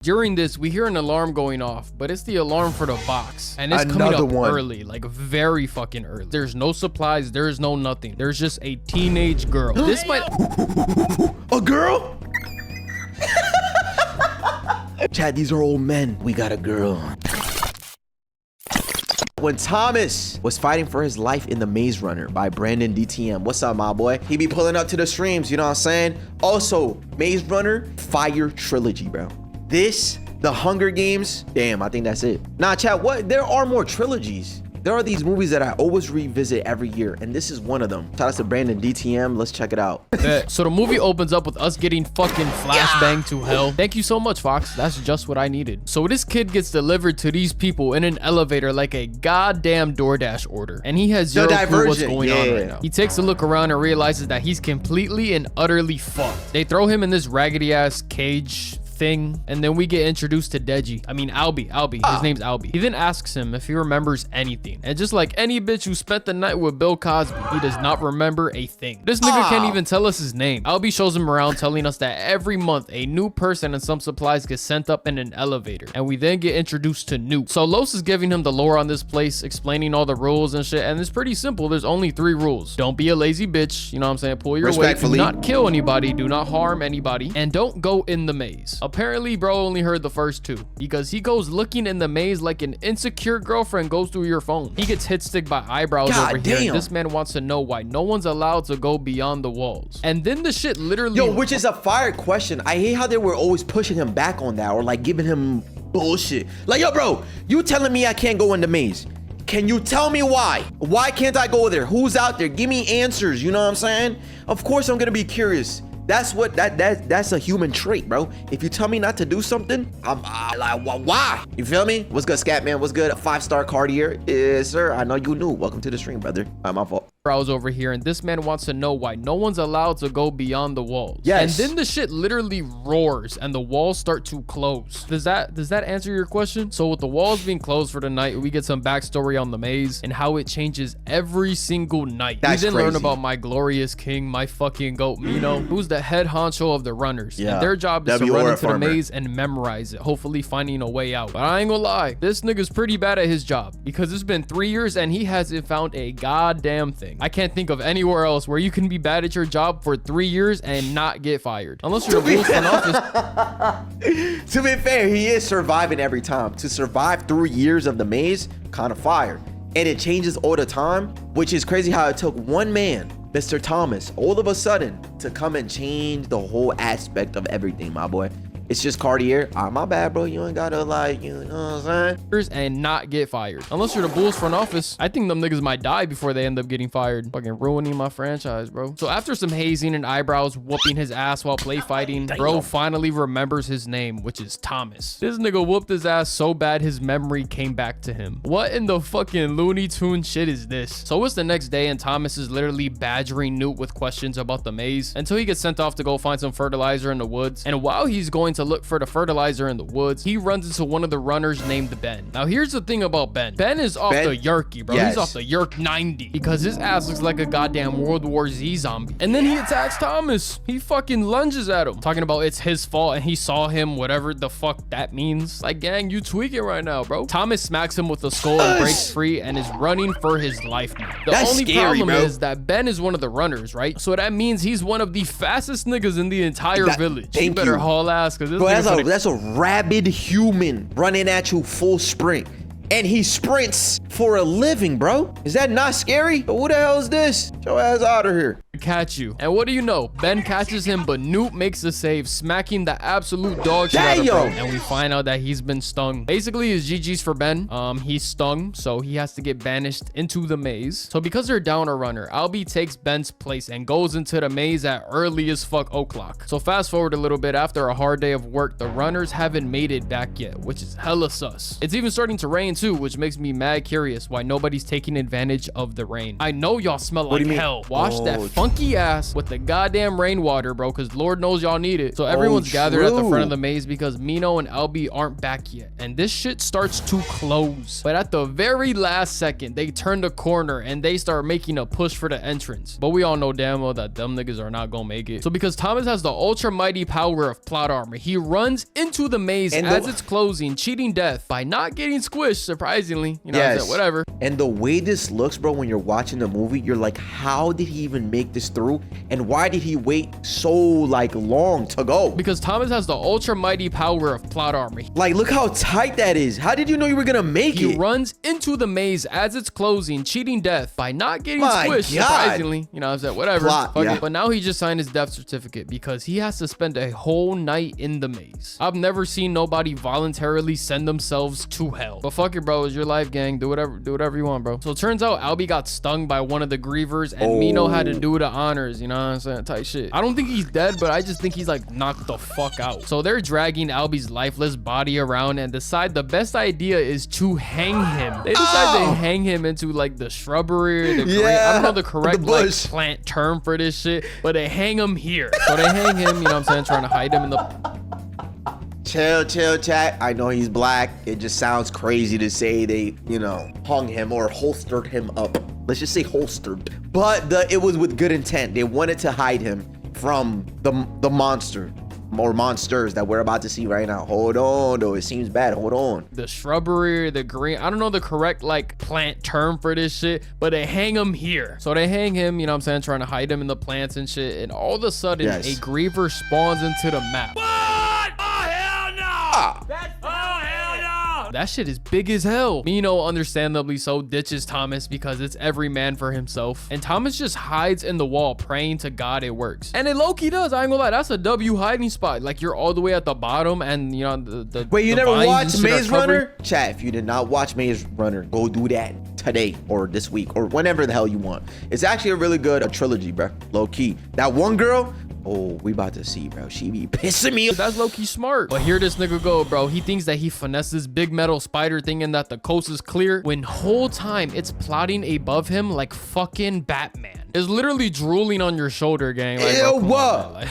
During this, we hear an alarm going off, but it's the alarm for the box. And it's coming up early, like very fucking early. There's no supplies, there's no nothing. There's just a teenage girl. This might... A girl? Chad, these are old men. We got a girl. When Thomas was fighting for his life in The Maze Runner by BrandonDTM. What's up, my boy? He be pulling up to the streams, you know what I'm saying? Also, Maze Runner, fire trilogy, bro. This, The Hunger Games, damn, I think that's it. Nah, chat, what? There are more trilogies. There are these movies that I always revisit every year, and this is one of them. Shout out to BrandonDTM. Let's check it out. So the movie opens up with us getting fucking flashbang to hell. Thank you so much, Fox. That's just what I needed. So this kid gets delivered to these people in an elevator like a goddamn DoorDash order, and he has zero clue what's going on right now. He takes a look around and realizes that he's completely and utterly fucked. They throw him in this raggedy ass cage thing, and then we get introduced to Albie. His name's Albie. He then asks him if he remembers anything, and just like any bitch who spent the night with Bill Cosby, he does not remember a thing. This nigga can't even tell us his name. Albie shows him around, telling us that every month a new person and some supplies get sent up in an elevator, and we then get introduced to Newt. So Los is giving him the lore on this place, explaining all the rules and shit, and it's pretty simple. There's only 3 rules. Don't be a lazy bitch, you know what I'm saying? Pull your weight, do not kill anybody, do not harm anybody, and don't go in the maze. Apparently, bro only heard the first 2 because he goes looking in the maze like an insecure girlfriend goes through your phone. He gets hit stick by eyebrows over here. This man wants to know why no one's allowed to go beyond the walls. And then the shit literally... Yo, which is a fire question. I hate how they were always pushing him back on that, or like giving him bullshit. Like, yo, bro, you telling me I can't go in the maze? Can you tell me why? Why can't I go there? Who's out there? Give me answers. You know what I'm saying? Of course I'm gonna be curious. That's what that's a human trait, bro. If you tell me not to do something, I'm like, why? You feel me? What's good, Scatman? What's good? 5-star Cartier? Yes, sir. I know you knew. Welcome to the stream, brother. My fault. Browse over here, and this man wants to know why no one's allowed to go beyond the walls. Yes. And then the shit literally roars and the walls start to close. Does that answer your question? So with the walls being closed for the night, we get some backstory on the maze and how it changes every single night. That's we then crazy. learn about my glorious king, my fucking goat Mino, who's the head honcho of the runners. Yeah. And their job is to run into the maze and memorize it, hopefully finding a way out. But I ain't gonna lie, this nigga's pretty bad at his job because it's been 3 years and he hasn't found a goddamn thing. I can't think of anywhere else where you can be bad at your job for 3 years and not get fired, unless you're the rules front office. To be fair, he is surviving every time. To survive 3 years of the maze, kind of fire. And it changes all the time, which is crazy how it took one man, Mr. Thomas, all of a sudden to come and change the whole aspect of everything, my boy. It's just Cartier. My bad, bro. You ain't gotta, like, you know what I'm saying? And not get fired. Unless you're the Bulls front office. I think them niggas might die before they end up getting fired. Fucking ruining my franchise, bro. So after some hazing and eyebrows whooping his ass while play fighting, bro finally remembers his name, which is Thomas. This nigga whooped his ass so bad his memory came back to him. What in the fucking Looney Tune shit is this? So it's the next day and Thomas is literally badgering Newt with questions about the maze until he gets sent off to go find some fertilizer in the woods. And while he's going to look for the fertilizer in the woods, he runs into one of the runners named Ben. Now here's the thing about Ben. Ben is off the Yerky, bro. He's off the Yerk 90 because his ass looks like a goddamn World War Z zombie. And then he attacks Thomas. He fucking lunges at him, talking about it's his fault and he saw him, whatever the fuck that means. Like, gang, you tweaking right now, bro. Thomas smacks him with the skull and breaks free and is running for his life now. The only problem is that Ben is one of the runners, right? So that means he's one of the fastest niggas in the entire village. You better haul ass, because this that's a rabid human running at you full sprint. And he sprints for a living, bro. Is that not scary? But who the hell is this? Get your ass out of here. Catch you. And what do you know? Ben catches him, but Newt makes the save, smacking the absolute dog shit out of him. And we find out that he's been stung. Basically, it's GG's for Ben. He's stung, so he has to get banished into the maze. So because they're down a runner, Albie takes Ben's place and goes into the maze at early as fuck o'clock. So fast forward a little bit, after a hard day of work, the runners haven't made it back yet, which is hella sus. It's even starting to rain too, which makes me mad curious why nobody's taking advantage of the rain. I know y'all smell like hell. Wash that funky donkey ass with the goddamn rainwater, bro, because Lord knows y'all need it. So everyone's gathered at the front of the maze because Mino and Albie aren't back yet. And this shit starts to close. But at the very last second, they turn the corner and they start making a push for the entrance. But we all know damn well that them niggas are not gonna make it. So because Thomas has the ultra mighty power of plot armor, he runs into the maze as it's closing, cheating death by not getting squished, surprisingly. You know, whatever. And the way this looks, bro, when you're watching the movie, you're like, how did he even make this through? And why did he wait so like long to go? Because Thomas has the ultra mighty power of plot armor. Like, look how tight that is. How did you know you were gonna make it? He runs into the maze as it's closing, cheating death by not getting squished, surprisingly. You know what I'm saying? Whatever. But now he just signed his death certificate because he has to spend a whole night in the maze. I've never seen nobody voluntarily send themselves to hell. But fuck it, bro. It's your life, gang. Do whatever you want, bro. So it turns out Albie got stung by one of the Grievers and Mino had to do the honors. You know what I'm saying? Tight shit. I don't think he's dead, but I just think he's like knocked the fuck out. So they're dragging Albie's lifeless body around and decide the best idea is to hang him. They decide to hang him into like the shrubbery, I don't know the correct like plant term for this shit, but they hang him here. So they hang him, you know what I'm saying, trying to hide him in the... Chill, chat. I know he's black. It just sounds crazy to say they, you know, hung him or holstered him up. Let's just say holstered. But it was with good intent. They wanted to hide him from the monster or monsters that we're about to see right now. Hold on, though. It seems bad. Hold on. The shrubbery, the green, I don't know the correct like plant term for this shit, but they hang him here. So they hang him, you know what I'm saying, trying to hide him in the plants and shit. And all of a sudden, a Griever spawns into the map. That shit is big as hell. Mino, understandably so, ditches Thomas because it's every man for himself. And Thomas just hides in the wall, praying to God it works. And it low-key does. I ain't gonna lie. That's a W hiding spot. Like, you're all the way at the bottom and, you know, the Wait, you never watched Maze Runner? Chat, if you did not watch Maze Runner, go do that today or this week or whenever the hell you want. It's actually a really good trilogy, bro. Low-key. That one girl... Oh, we about to see, bro. She be pissing me. That's low-key smart. But here this nigga go, bro. He thinks that he finessed this big metal spider thing and that the coast is clear when whole time it's plotting above him like fucking Batman. It's literally drooling on your shoulder, gang. Like, ew, what? Like,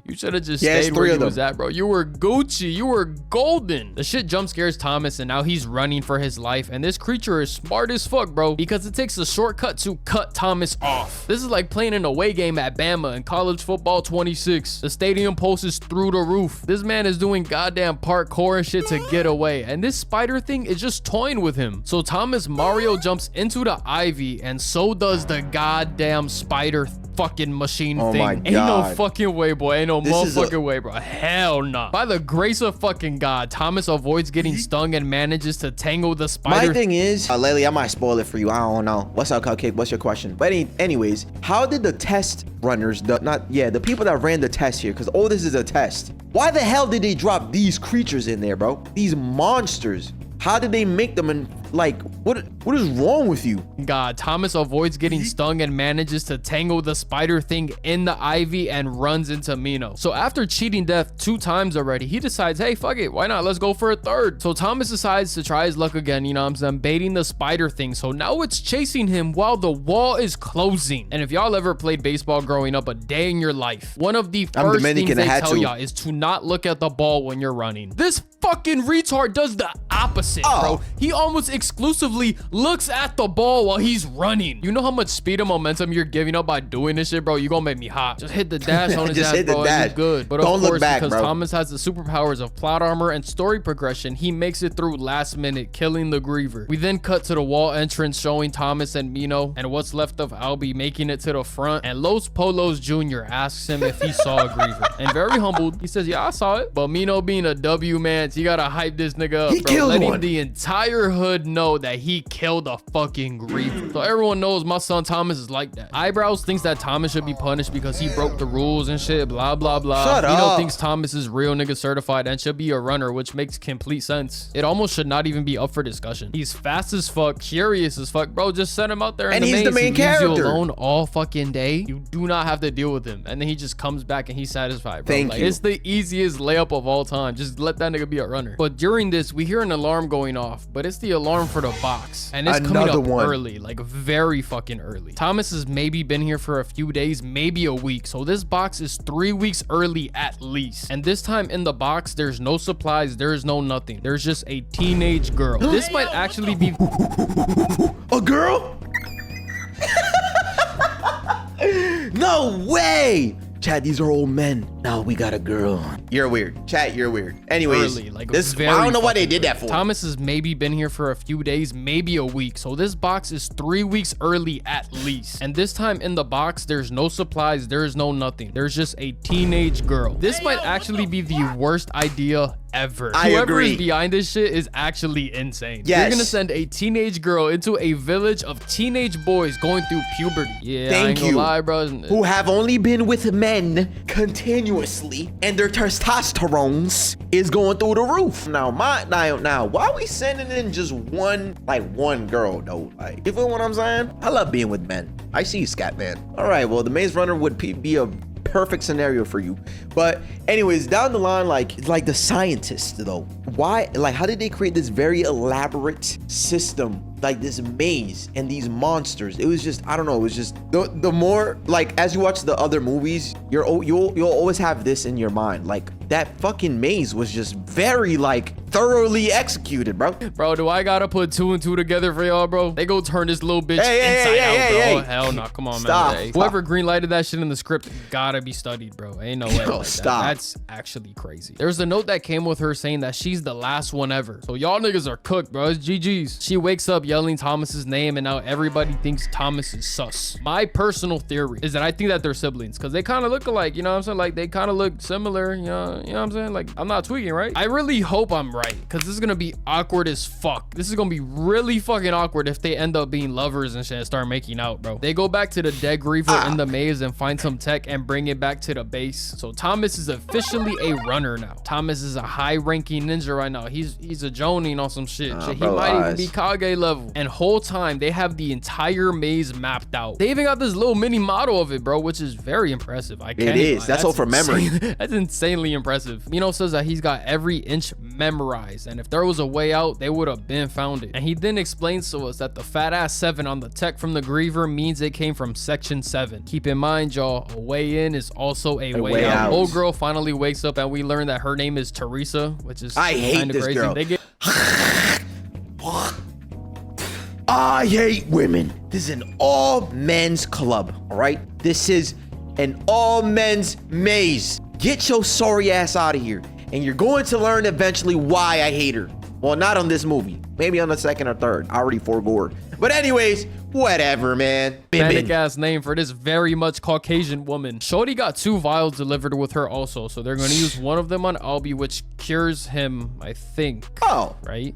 you should have just stayed where you was at, bro. You were Gucci. You were golden. The shit jump scares Thomas and now he's running for his life. And this creature is smart as fuck, bro, because it takes a shortcut to cut Thomas off. This is like playing an away game at Bama in college football 26. The stadium pulses through the roof. This man is doing goddamn parkour and shit to get away. And this spider thing is just toying with him. So Thomas Mario jumps into the ivy and so does the goddamn spider fucking machine thing. My God. Ain't no fucking way, boy. Ain't no motherfucking way, bro. Hell no. Nah. By the grace of fucking God, Thomas avoids getting stung and manages to tangle the spider. My thing is, Laylee, I might spoil it for you. I don't know. What's up, Cupcake? What's your question? But anyways, how did the test runners, the people that ran the test here, because this is a test. Why the hell did they drop these creatures in there, bro? These monsters. How did they make them? And like, what is wrong with you? God, Thomas avoids getting stung and manages to tangle the spider thing in the ivy and runs into Mino. So after cheating death 2 times already, he decides, hey, fuck it. Why not? Let's go for a 3rd. So Thomas decides to try his luck again, you know what I'm saying, baiting the spider thing. So now it's chasing him while the wall is closing. And if y'all ever played baseball growing up a day in your life, one of the first things they tell y'all is to not look at the ball when you're running. This fucking retard does the opposite, bro. He almost exclusively looks at the ball while he's running. You know how much speed and momentum you're giving up by doing this shit, bro? You gonna make me hot. Just hit the dash on his ass, bro. He's good. But of course, because Thomas has the superpowers of plot armor and story progression, he makes it through last minute, killing the Griever. We then cut to the wall entrance showing Thomas and Mino and what's left of Albie making it to the front. And Los Polos Jr. asks him if he saw a Griever. And very humbled, he says, yeah, I saw it. But Mino being a W man, you gotta hype this nigga up, bro. Letting the entire hood know that he killed a fucking Griever. So everyone knows my son Thomas is like that. Eyebrows thinks that Thomas should be punished because he broke the rules and shit, blah, blah, blah. Shut up. Mino thinks Thomas is real nigga certified and should be a runner, which makes complete sense. It almost should not even be up for discussion. He's fast as fuck, curious as fuck, bro. Just send him out there in the maze. And he's the main character. Leaves you alone all fucking day. You do not have to deal with him. And then he just comes back and he's satisfied, bro. Thank you. It's the easiest layup of all time. Just let that nigga be a runner. But during this, we hear an an alarm going off, but it's the alarm for the box. And it's coming Another up one. early, like very fucking early. Thomas has maybe been here for a few days, maybe a week. So this box is 3 weeks early at least. And this time in the box, there's no supplies, there's no nothing. There's just a teenage girl. This might actually be a girl. No way. Chad, these are old men. Now we got a girl. You're weird. Chat, you're weird. Anyways, early, like this, I very don't know why they fucking did that early. for. Thomas has maybe been here for a few days, maybe a week. So this box is 3 weeks early at least. And this time in the box, there's no supplies, there's no nothing. There's just a teenage girl. This might actually be the worst idea ever. Whoever agree. is behind this shit is actually insane. Yes. You're gonna send a teenage girl into a village of teenage boys going through puberty. Yeah, I Thank ain't gonna you. lie, bro. Who have only been with men continuously, and their testosterones is going through the roof. Now, why are we sending in just one girl though? Like, you feel what I'm saying? I love being with men. I see you, Scat Man. All right, well, the Maze Runner would be a perfect scenario for you. But anyways, down the line, like the scientists though, why, like, how did they create this very elaborate system, like this maze and these monsters? It was just, I don't know, it was just the more, like, as you watch the other movies, you'll always have this in your mind, like that fucking maze was just very like thoroughly executed, bro. Bro, do I gotta put 2 and 2 together for y'all, bro? They go turn this little bitch inside out, bro. Hell no, come on, Stop, man. Hey, stop. whoever greenlighted that shit in the script gotta be studied, bro. Ain't no way. Yo, like stop. That's actually crazy. There's a note that came with her saying that she's the last one ever. So y'all niggas are cooked, bro. It's GG's. She wakes up yelling Thomas's name, and now everybody thinks Thomas is sus. My personal theory is that I think that they're siblings because they kind of look alike. You know what I'm saying? Like they kind of look similar. You know what I'm saying? Like I'm not tweaking, right? I really hope I'm right because this is gonna be awkward as fuck. This is gonna be really fucking awkward if they end up being lovers and shit and start making out, bro. They go back to the dead Griever in the maze and find some tech and bring it back to the base. So Thomas is officially a runner now. Thomas is a high-ranking ninja right now. He's a Jonin on some shit. He bro, might even be Kage level. And whole time they have the entire maze mapped out. They even got this little mini model of it, bro, which is very impressive. I can't. It is. That's all for memory. That's insanely impressive. Mino says that he's got every inch memorized, and if there was a way out, they would have been found it. And he then explains to us that the fat ass 7 on the tech from the Griever means it came from section 7. Keep in mind, y'all, a way in is also a way out. Old girl finally wakes up, and we learn that her name is Teresa, which is I hate kinda this crazy. girl. They get I hate women. This is an all men's club, all right? This is an all men's maze. Get your sorry ass out of here. And you're going to learn eventually why I hate her. Well, not on this movie. Maybe on the second or third. I already forgore. But anyways, whatever, man. Panic ass name for this very much Caucasian woman. Shorty got 2 vials delivered with her also, so they're going to use one of them on Albie, which cures him, I think. Oh. Right?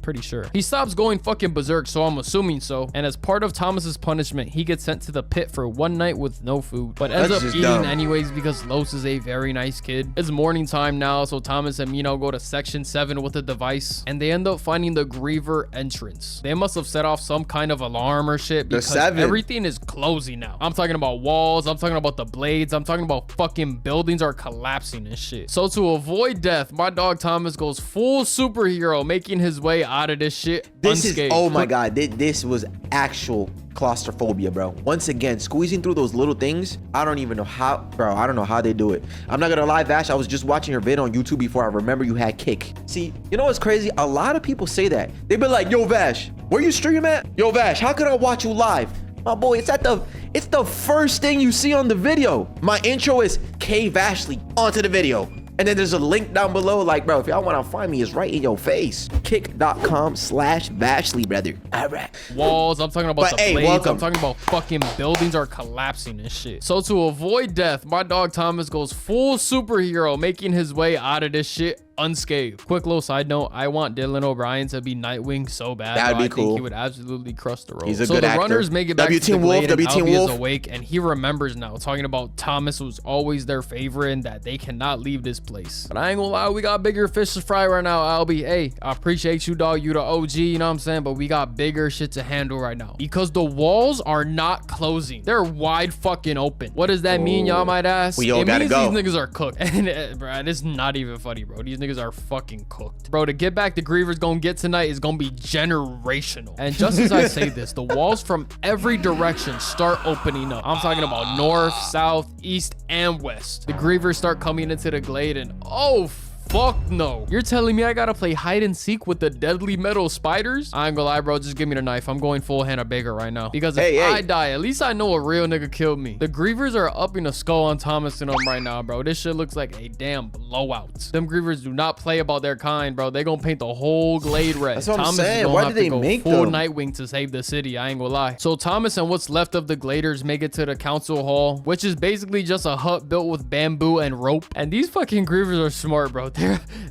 Pretty sure. He stops going fucking berserk, so I'm assuming so. And as part of Thomas's punishment, he gets sent to the pit for 1 night with no food, but ends up eating anyways because Los is a very nice kid. It's morning time now, so Thomas and Mino go to section 7 with the device, and they end up finding the Griever entrance. They must have set off some kind of alarm or shit because everything is closing now. I'm talking about walls, I'm talking about the blades, I'm talking about fucking buildings are collapsing and shit. So to avoid death, my dog Thomas goes full superhero, making his way out of this shit unscathed. Is, oh my god, this was actual claustrophobia, bro. Once again, squeezing through those little things, I don't even know how, bro. I don't know how they do it. I'm not gonna lie, Vash, I was just watching your vid on YouTube before I remember you had kick. See, you know what's crazy? A lot of people say that. They be like, yo Vash, where you stream at? Yo Vash, how could I watch you live? My boy, it's the first thing you see on the video. My intro is K Vashley onto the video. And then there's a link down below. Like, bro, if y'all want to find me, it's right in your face. Kick.com/Vashley, brother. All right. Walls, I'm talking about blades. Welcome. I'm talking about fucking buildings are collapsing and shit. So to avoid death, my dog Thomas goes full superhero, making his way out of this shit unscathed. Quick little side note, I want Dylan O'Brien to be Nightwing so bad. That'd be I cool. think he would absolutely crush the role. He's a so good the actor. runners make it back to the WTM Wolf, Glade, and WTM Albie Wolf. is awake, and he remembers now, talking about Thomas was always their favorite and that they cannot leave this place. But I ain't gonna lie, we got bigger fish to fry right now, Albie. Hey, I appreciate you, dog. You the OG, you know what I'm saying? But we got bigger shit to handle right now because the walls are not closing. They're wide fucking open. What does that mean, y'all might ask? We all gotta means go. These niggas are cooked. And bro, it's not even funny, bro. These niggas niggas are fucking cooked. Bro, to get back the Griever's gonna get tonight is gonna be generational. And just as I say this, the walls from every direction start opening up. I'm talking about north, south, east, and west. The Grievers start coming into the Glade and oh, fuck no. You're telling me I gotta play hide and seek with the deadly metal spiders? I ain't gonna lie, bro. Just give me the knife. I'm going full Hannah Baker right now. Because if I die, at least I know a real nigga killed me. The Grievers are upping a skull on Thomas and them right now, bro. This shit looks like a damn blowout. Them Grievers do not play about their kind, bro. They gonna paint the whole Glade red. That's what Thomas I'm saying. Why did they make full them? Nightwing to save the city. I ain't gonna lie. So Thomas and what's left of the Gladers make it to the council hall, which is basically just a hut built with bamboo and rope. And these fucking Grievers are smart, bro.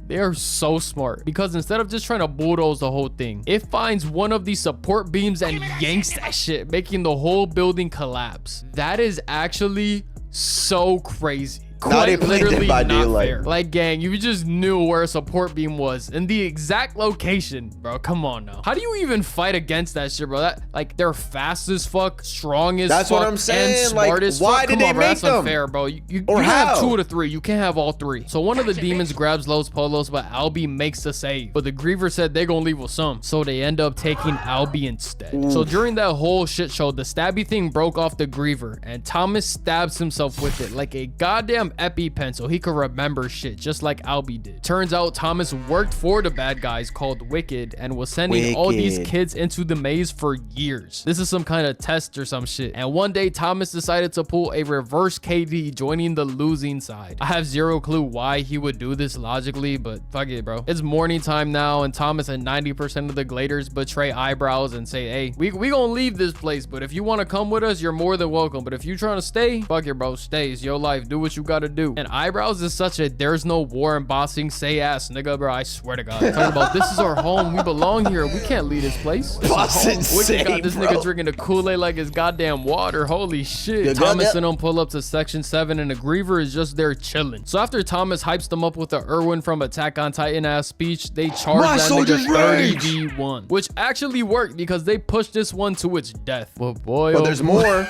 They are so smart because instead of just trying to bulldoze the whole thing, it finds one of these support beams and yanks that shit, making the whole building collapse. That is actually so crazy. Quite literally not fair. Like, gang, you just knew where a support beam was in the exact location, bro. Come on now. How do you even fight against that shit, bro? That, like, they're fast as fuck, strong as fuck. That's what I'm saying. And smart as fuck. Why did they make that's them? unfair, bro. You have 2 of the 3. You can't have all 3. So one of the demons grabs Los Polos, but Albie makes the save. But the Griever said they're gonna leave with some. So they end up taking Albie instead. Ooh. So during that whole shit show, the stabby thing broke off the Griever, and Thomas stabs himself with it like a goddamn EpiPen so he could remember shit just like Albie did. Turns out Thomas worked for the bad guys called Wicked and was sending all these kids into the maze for years. This is some kind of test or some shit. And one day Thomas decided to pull a reverse KD, joining the losing side. I have zero clue why he would do this logically, but fuck it, bro. It's morning time now and Thomas and 90% of the Gladers betray Eyebrows and say, hey, we gonna leave this place, but if you want to come with us, you're more than welcome. But if you trying to stay, fuck it, bro. Stay. It's your life. Do what you gotta do. And Eyebrows is such a there's no war embossing say ass nigga, bro. I swear to God. Talking about this is our home. We belong here. We can't leave this place. Wicked got this nigga drinking the Kool-Aid like it's goddamn water. Holy shit. Thomas and them pull up to section 7 and the Griever is just there chilling. So after Thomas hypes them up with the Irwin from Attack on Titan ass speech, they charge that nigga 30v1, which actually worked because they pushed this one to its death. But boy, but there's more.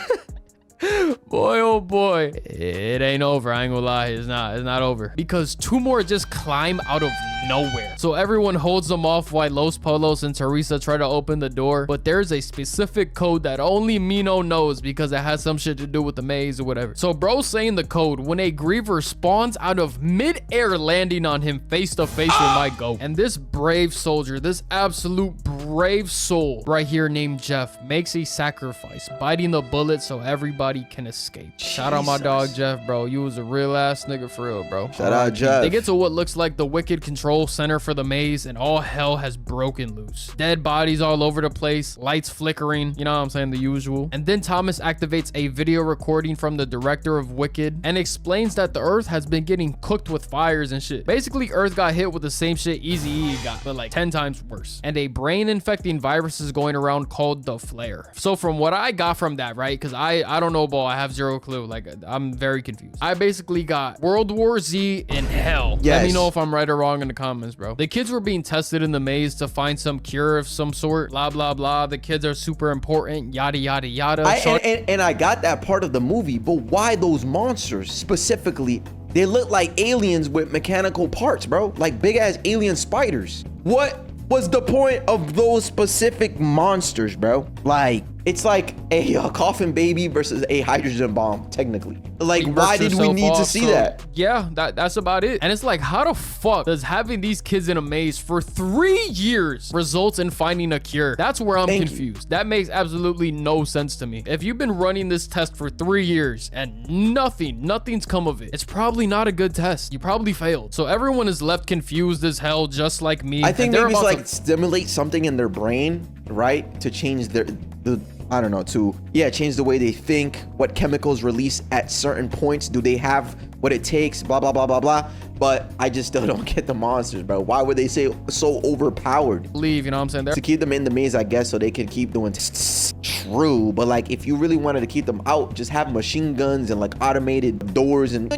Boy, oh boy, it ain't over. I ain't gonna lie, it's not over because 2 more just climb out of nowhere. So everyone holds them off while Los Polos and Teresa try to open the door, but there's a specific code that only Mino knows because it has some shit to do with the maze or whatever. So bro's saying the code when a Griever spawns out of mid-air, landing on him face to face with my goat. And this brave soldier, this absolute brave soul right here named Jeff, makes a sacrifice, biting the bullet so everybody can escape. Shout out my dog Jeff, bro. You was a real ass nigga for real, bro. Shout out Jeff. They get to what looks like the Wicked control center for the maze and all hell has broken loose. Dead bodies all over the place, lights flickering, you know what I'm saying, the usual. And then Thomas activates a video recording from the director of Wicked and explains that the earth has been getting cooked with fires and shit. Basically, earth got hit with the same shit Eazy-E got, but like 10 times worse. And a brain infecting virus is going around called the Flare. So from what I got from that, right, because I don't know, ball, I have zero clue. Like, I'm very confused. I basically got World War Z in hell. Yes. Let me know if I'm right or wrong in the comments, bro. The kids were being tested in the maze to find some cure of some sort. Blah, blah, blah. The kids are super important. Yada, yada, yada. And I got that part of the movie, but why those monsters specifically? They look like aliens with mechanical parts, bro. Like big ass alien spiders. What was the point of those specific monsters, bro? Like, it's like a coffin baby versus a hydrogen bomb, technically. Like, why did we need to see that? Yeah, that's about it. And it's like, how the fuck does having these kids in a maze for 3 years results in finding a cure? That's where I'm confused. That makes absolutely no sense to me. If you've been running this test for 3 years and nothing's come of it, it's probably not a good test. You probably failed. So everyone is left confused as hell, just like me. I think maybe it's like stimulate something in their brain, right? To change I don't know, change the way they think, what chemicals release at certain points. Do they have what it takes? Blah, blah, blah, blah, blah. But I just still don't get the monsters, bro. Why would they say so overpowered? Leave, you know what I'm saying? To keep them in the maze, I guess, so they can keep doing true. But like, if you really wanted to keep them out, just have machine guns and like automated doors and we're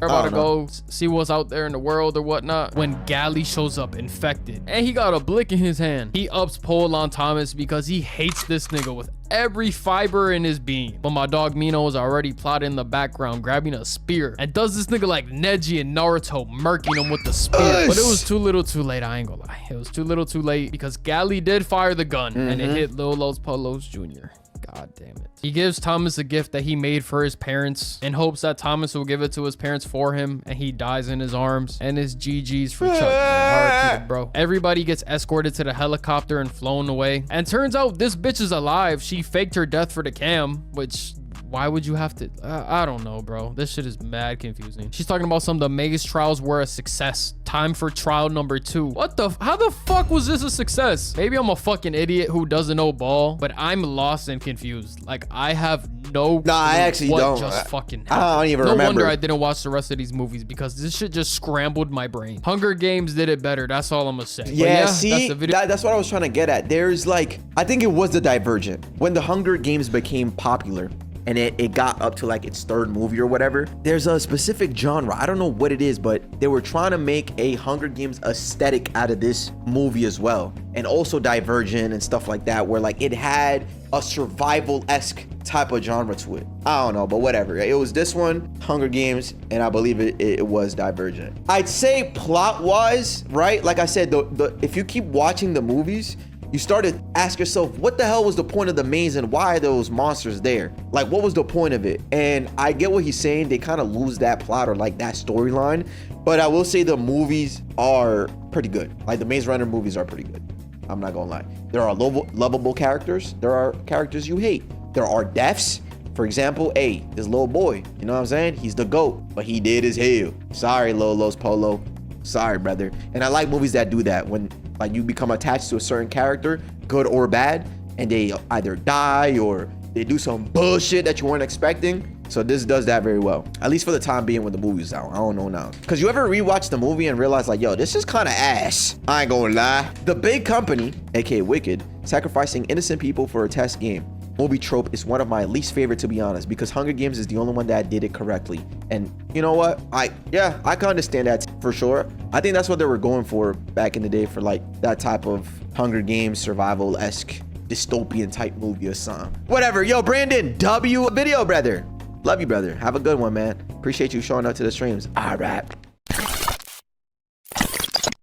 about to go see what's out there in the world or whatnot. When Galley shows up infected and he got a blick in his hand, he ups pole on Thomas because he hates this nigga with every fiber in his being. But my dog Mino is already plotting in the background, grabbing a spear and does this nigga like Neji and Naruto murking him with the spear. But it was too little too late, I ain't gonna lie. It was too little too late because Gally did fire the gun and it hit Lil Los Polos Jr. God damn it. He gives Thomas a gift that he made for his parents in hopes that Thomas will give it to his parents for him, and he dies in his arms. And his GG's for Chuck. RIP, bro. Everybody gets escorted to the helicopter and flown away. And turns out this bitch is alive. She faked her death for the cam, which... why would you have to? I don't know, bro. This shit is mad confusing. She's talking about some of the maze trials were a success. Time for trial number 2. What the? How the fuck was this a success? Maybe I'm a fucking idiot who doesn't know ball, but I'm lost and confused. Like, I have no Nah, I actually don't. Just fucking happened. I don't even remember. No remember. wonder I didn't watch the rest of these movies because this shit just scrambled my brain. Hunger Games did it better. That's all I'm gonna say. Yeah, see, that's the video. that's what I was trying to get at. There's like, I think it was the Divergent. When the Hunger Games became popular, and it got up to like its 3rd movie or whatever, there's a specific genre. I don't know what it is, but they were trying to make a Hunger Games aesthetic out of this movie as well. And also Divergent and stuff like that, where like it had a survival-esque type of genre to it. I don't know, but whatever. It was this one, Hunger Games, and I believe it was Divergent. I'd say plot-wise, right? Like I said, if you keep watching the movies, you start to ask yourself, what the hell was the point of the maze and why are those monsters there? Like, what was the point of it? And I get what he's saying. They kind of lose that plot or like that storyline. But I will say the movies are pretty good. Like the Maze Runner movies are pretty good. I'm not gonna lie. There are lovable characters. There are characters you hate. There are deaths. For example, this little boy, you know what I'm saying? He's the GOAT, but he did as hell. Sorry, Lil Los Polo. Sorry, brother. And I like movies that do that when like you become attached to a certain character, good or bad, and they either die or they do some bullshit that you weren't expecting. So this does that very well, at least for the time being when the movie's out. I don't know now. Cause you ever rewatch the movie and realize like, yo, this is kind of ass. I ain't gonna lie. The Big Company, aka Wicked, sacrificing innocent people for a test game. Movie trope is one of my least favorite, to be honest, because Hunger Games is the only one that did it correctly. And you know what? I can understand that for sure. I think that's what they were going for back in the day for like that type of Hunger Games survival-esque dystopian type movie or something. Whatever. Yo, Brandon, W video, brother. Love you, brother. Have a good one, man. Appreciate you showing up to the streams. All right.